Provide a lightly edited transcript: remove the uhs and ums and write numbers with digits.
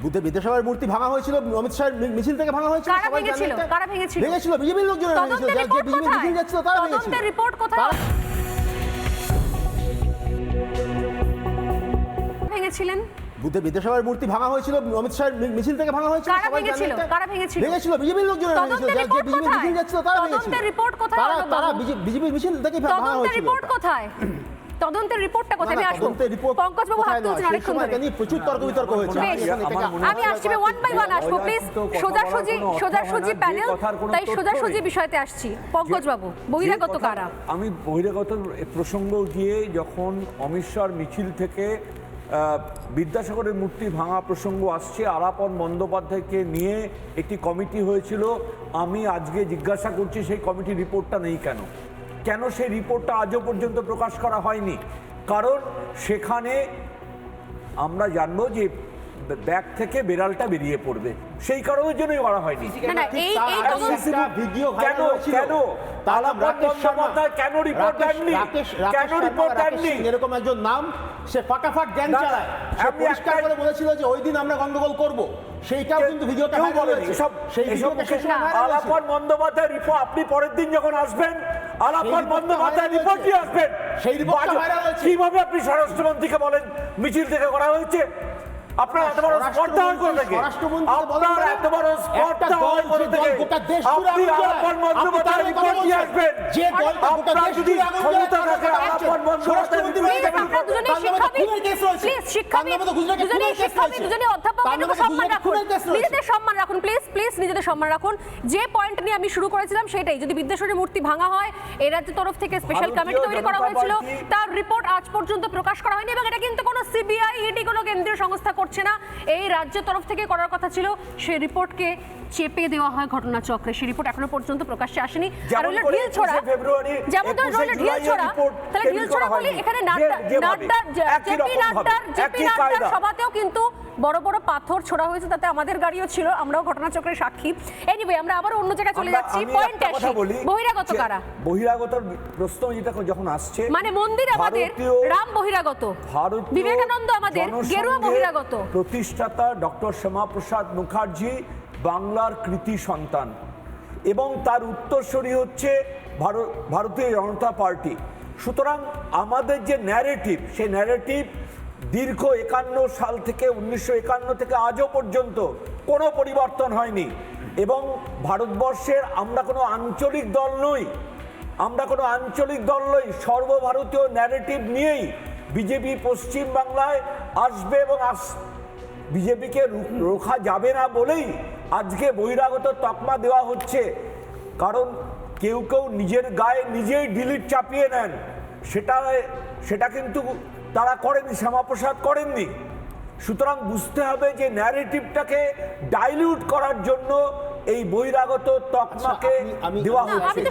বুদ্ধে বিদ্যাসাগরের মূর্তি ভাঙা হয়েছিল, অমিত শাহের মিছিল থেকে ভাঙা হয়েছিল। কারা ভেঙেছিল? কারা ভেঙেছিল? ভেঙেছিল বিজেপির লোকজন ভেঙেছিল, যে বিজেপি মিছিল যাচ্ছিল তারা ভেঙেছিল। তদন্তের রিপোর্ট কোথায়? ভেঙেছিলেন বুদ্ধে বিদ্যাসাগরের মূর্তি ভাঙা হয়েছিল, অমিত শাহের মিছিল থেকে ভাঙা হয়েছিল। কারা ভেঙেছিল? কারা ভেঙেছিল? ভেঙেছিল বিজেপির লোকজন ভেঙেছিল, যে বিজেপি মিছিল যাচ্ছিল তারা ভেঙেছিল। তদন্তের রিপোর্ট কোথায়? তারা বিজেপি মিছিল থেকে ভাঙা হয়েছিল। তদন্তের রিপোর্ট কোথায়? তদন্তের রিপোর্টটা কোথায়? আমি আসবো। পঙ্কজ বাবু হাত তুলছেন অনেকক্ষণ ধরে। প্রচুর তর্ক বিতর্ক হয়েছে। আমি আসছি, ওয়ান বাই ওয়ান আসবো প্লিজ। সোজাসুজি প্যানেল, তাই সোজাসুজি বিষয়তে আসছি। পঙ্কজ বাবু, বহিরাগত কারা? আমি বহিরাগত প্রসঙ্গ গিয়ে যখন অমিত শাহর মিছিল থেকে বিদ্যাসাগরের মূর্তি ভাঙা প্রসঙ্গ আসছে, আলাপন বন্দ্যোপাধ্যায়কে নিয়ে একটি কমিটি হয়েছিল। আমি আজকে জিজ্ঞাসা করছি সেই কমিটির রিপোর্টটা নেই কেন? কেন সেই রিপোর্টটা আজও পর্যন্ত প্রকাশ করা হয়নি? কারণ সেখানে আমরা জানবো যে ব্যাগ থেকে বেড়ালটা বেরিয়ে পড়বে, সেই কারণের জন্যই করা হয়নি। এরকম একজন নাম, সে ফাটাফাট জ্ঞান চালায়, সে পরিষ্কার করে বলেছিল যে ওই দিন আমরা গন্ডগোল করব, সেইটাও কিন্তু ভিডিওটা ভাইরাল হয়েছে। সেই ভিডিওটা আলাপন বন্দ্যোপাধ্যায় রিপোর্ট আপনি পরের দিন যখন আসবেন, আলাপন বন্দ্যোপাধ্যায় রিপোর্ট দিয়ে আসবেন। সেই রিপোর্টটা ভাইরাল হয়েছে। কিভাবে আপনি স্বরাষ্ট্রমন্ত্রীকে বলেন মিছিল থেকে করা হয়েছে? আপনার এত বড় স্পর্ধা হয় কোথা থেকে? আপনার এত বড় স্পর্ধা হয় কোথা থেকে? আপনি আলাপন বন্দ্যোপাধ্যায় রিপোর্ট দিয়ে আসবেন। আপনার যদি ক্ষমতা থাকে আলাপন বন্দ্যোপাধ্যায় রিপোর্ট দিয়ে আসবেন। নিজেদের সম্মান রাখুন। যে পয়েন্ট নিয়ে আমি শুরু করেছিলাম সেটাই, যদি বিদ্যাসাগরের মূর্তি ভাঙা হয়, এর রাজ্যের তরফ থেকে স্পেশাল কমিটি তৈরি করা হয়েছিল, তার রিপোর্ট আজ পর্যন্ত প্রকাশ করা হয়নি, এবং এটা কিন্তু কোনো সিবিআই, ইডি, কোনো কেন্দ্রীয় সংস্থা করছে না, এই রাজ্যের তরফ থেকে করার কথা ছিল। সেই রিপোর্টকে চেপে দেওয়া হয় ঘটনাচক্রে, সেই রিপোর্ট এখনো পর্যন্ত প্রকাশ্যে আসেনি। আর হলো ঢিল ছোড়া, যেমন ধরুন হলো ঢিল ছোড়া, তাহলে ঢিল ছোড়া বলি এখানে জেপি নাড্ডার সভাতেও কিন্তু বড় বড় পাথর ছোড়া হয়েছে, তাতে আমাদের গাড়িও ছিল, আমরাও ঘটনাচক্রের সাক্ষী। এনিওয়ে, আমরা আবার অন্য জায়গায় চলে যাচ্ছি। পয়েন্ট আসি, বহিরাগত কারা? বহিরাগতর প্রশ্ন যেটা যখন আসছে, মানে মন্দির আমাদের রাম বহিরাগত, বিবেকানন্দ আমাদের গেরুয়া বহিরাগত। প্রতিষ্ঠাতা ডক্টর শ্যামাপ্রসাদ মুখার্জি বাংলার কৃতি সন্তান, এবং তার উত্তরসূরি হচ্ছে ভারতীয় জনতা পার্টি। সুতরাং আমাদের যে ন্যারেটিভ, সেই ন্যারেটিভ দীর্ঘ 51 সাল থেকে 1951 থেকে আজও পর্যন্ত কোনো পরিবর্তন হয়নি। এবং ভারতবর্ষের আমরা কোনো আঞ্চলিক দল নই, সর্বভারতীয় ন্যারেটিভ নিয়েই বিজেপি পশ্চিম বাংলায় আসবে, এবং বিজেপিকে রোখা যাবে না বলেই আজকে বহিরাগত তকমা দেওয়া হচ্ছে। কারণ কেউ কেউ নিজের গায়ে নিজেই ডিলিট চাপিয়ে নেন, সেটা কিন্তু তারা করেনি, শ্যামাপ্রসাদ করেননি। সুতরাং বুঝতে হবে যে ন্যারেটিভটাকে ডাইলিউট করার জন্য এই বহিরাগত তকমাকে দেওয়া হচ্ছে।